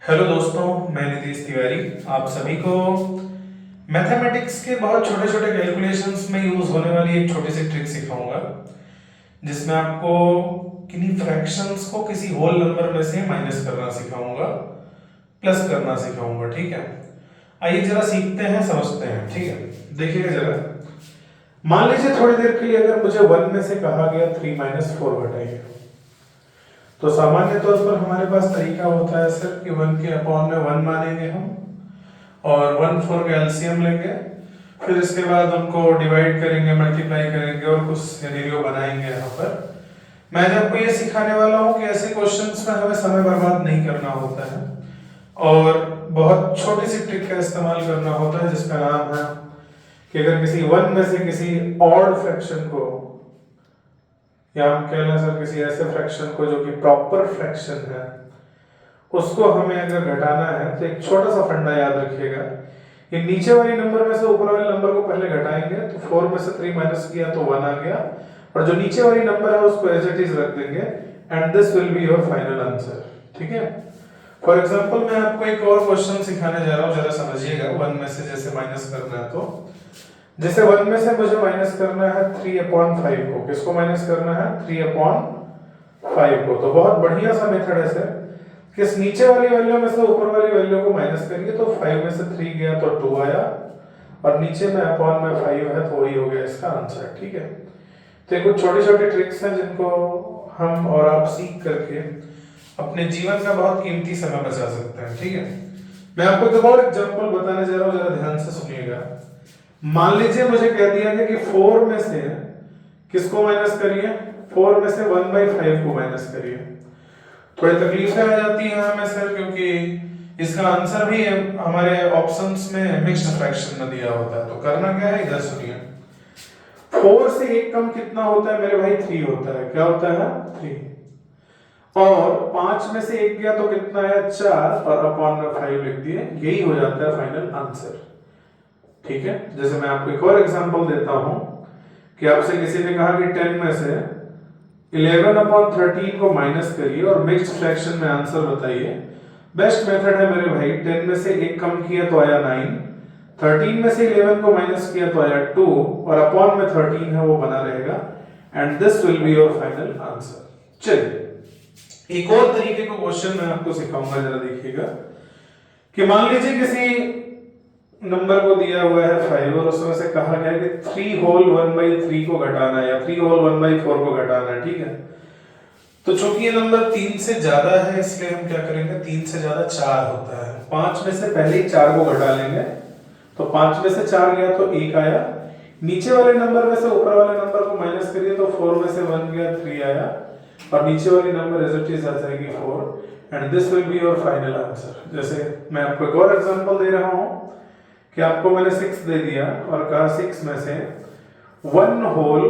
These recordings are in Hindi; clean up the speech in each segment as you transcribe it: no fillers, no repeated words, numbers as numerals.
हेलो दोस्तों, मैं नीतीश तिवारी आप सभी को मैथमेटिक्स के बहुत छोटे छोटे कैलकुलेशंस में यूज होने वाली एक छोटी सी ट्रिक सिखाऊंगा, जिसमें आपको किन्हीं फ्रैक्शंस को किसी होल नंबर में से माइनस करना सिखाऊंगा, प्लस करना सिखाऊंगा। ठीक है, आइए जरा सीखते हैं, समझते हैं। ठीक है, देखिएगा जरा। मान लीजिए थोड़ी देर के लिए अगर मुझे 1 में से कहा गया 3 माइनस 4 घटाइए, तो सामान्य तौर पर हमारे पास तरीका होता है सर कि 1 के अपॉन में 1 मानेंगे हम, और 1 4 का एलसीएम लेंगे, फिर इसके बाद उनको डिवाइड करेंगे, मल्टीप्लाई करेंगे और कुछ सिनेरियो बनाएंगे। यहाँ पर मैं आपको ये सिखाने वाला हूँ कि ऐसे क्वेश्चंस में हमें समय बर्बाद नहीं करना होता है और बहुत छोटी सी ट्रिक का इस्तेमाल करना होता है, जिसका नाम है कि अगर किसी 1 में से किसी ऑड फ्रैक्शन को, या हम कह लें सर किसी ऐसे फ्रैक्शन को जो कि प्रॉपर फ्रैक्शन है, उसको हमें अगर घटाना है तो एक छोटा सा फंडा याद रखिएगा। ये नीचे वाली नंबर में से ऊपर वाले नंबर को पहले घटाएंगे, तो 4 में से 3 माइनस किया तो 1 आ गया, और जो नीचे वाली नंबर है उसको एज इट इज रख देंगे, and this will be your final answer. ठीक है, फॉर एग्जांपल मैं आपको एक और क्वेश्चन सिखाने जा रहा हूं, जरा समझिएगा। 1 में से जैसे माइनस करना है, तो जैसे 1 में से मुझे माइनस करना है 3/5 को। किसको माइनस करना है? 3/5 को। तो बहुत बढ़िया सा मेथड है सर, किस नीचे वाली वैल्यू में से ऊपर वाली वैल्यू को माइनस करिए, तो 5 में से 3 गया तो 2 आया, और नीचे में अपॉन में 5 है तो वही हो गया इसका आंसर। ठीक है, तो ये कुछ छोटी छोटी ट्रिक्स हैं जिनको हम और आप सीख करके अपने जीवन का बहुत कीमती समय बचा सकते हैं। ठीक है, मैं आपको एक और एग्जांपल बताने जा रहा हूं, जरा ध्यान से सुनिएगा। मान लीजिए मुझे कह दिया गया कि 4 में से किसको माइनस करिए? 4 में से 1/5 को माइनस करिए। थोड़ी तकलीफें आ जाती हैं हमें सर, क्योंकि इसका आंसर भी हमारे ऑप्शंस में मिक्स्ड फ्रैक्शन में दिया होता है। तो करना क्या है, इधर सुनिए। 4 से 1 कम कितना होता है मेरे भाई? 3 होता है। क्या होता है? 3। और 5 में से 1 गया तो कितना है? 4, और अपॉन में 5 लिख दिए। यही हो जाता है फाइनल आंसर। ठीक है, जैसे मैं आपको एक और एग्जांपल देता हूं कि आपसे किसी ने कहा कि 10 में से 11/13 को माइनस करिए और मिक्स्ड फ्रैक्शन में आंसर बताइए। बेस्ट मेथड है मेरे भाई, 10 में से 1 कम किया तो आया 9, 13 में से 11 को माइनस किया तो आया 2, और अपॉन में 13 है वो बना रहेगा, and this will be your final answer. चलिए एक और तरीके को क्वेश्चन मैं आपको सिखाऊंगा, जरा देखिएगा कि मान लीजिए किसी नंबर को दिया हुआ है 5 और उसमें से कहा गया है कि 3 होल 1/3 को घटाना है, या 3 होल 1/4 को घटाना है। ठीक है, तो चूंकि ये नंबर 3 से ज्यादा है, इसलिए हम क्या करेंगे, 3 से ज्यादा 4 होता है, 5 में से पहले ही 4 को घटा लेंगे। तो 5 में से 4 गया तो 1 आया, नीचे वाले नंबर में से ऊपर वाले नंबर को माइनस करिए तो 4 में से 1 गया 3 आया, और नीचे वाली नंबर एज इट इज आ जाएगी 4, and this will be your final answer. जैसे मैं आपको एक और एग्जांपल दे रहा हूं कि आपको मैंने 6 दे दिया और कहा 6 में से 1 होल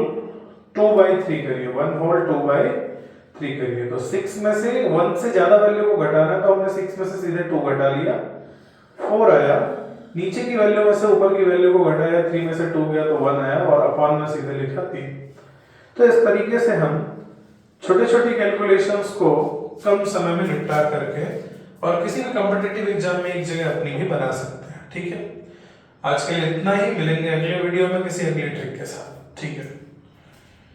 2/3 करिए, 1 होल 2/3 करिए। तो 6 में से 1 से ज्यादा वैल्यू को घटाना है, तो हमने 6 में से सीधे 2 घटा लिया, 4 आया, नीचे की वैल्यू में से ऊपर की वैल्यू को घटाया, 3 में से 2 गया तो 1 आया, और अपॉन में सीधे लिखा 3। तो इस तरीके से हम छोटे छोटे कैलकुलेशंस को कम समय में निपटा करके और किसी भी कॉम्पिटिटिव एग्जाम में एक जगह अपनी भी बना सकते हैं। ठीक है, आज के लिए इतना ही, मिलेंगे अगले वीडियो में किसी अगली ट्रिक के साथ। ठीक है।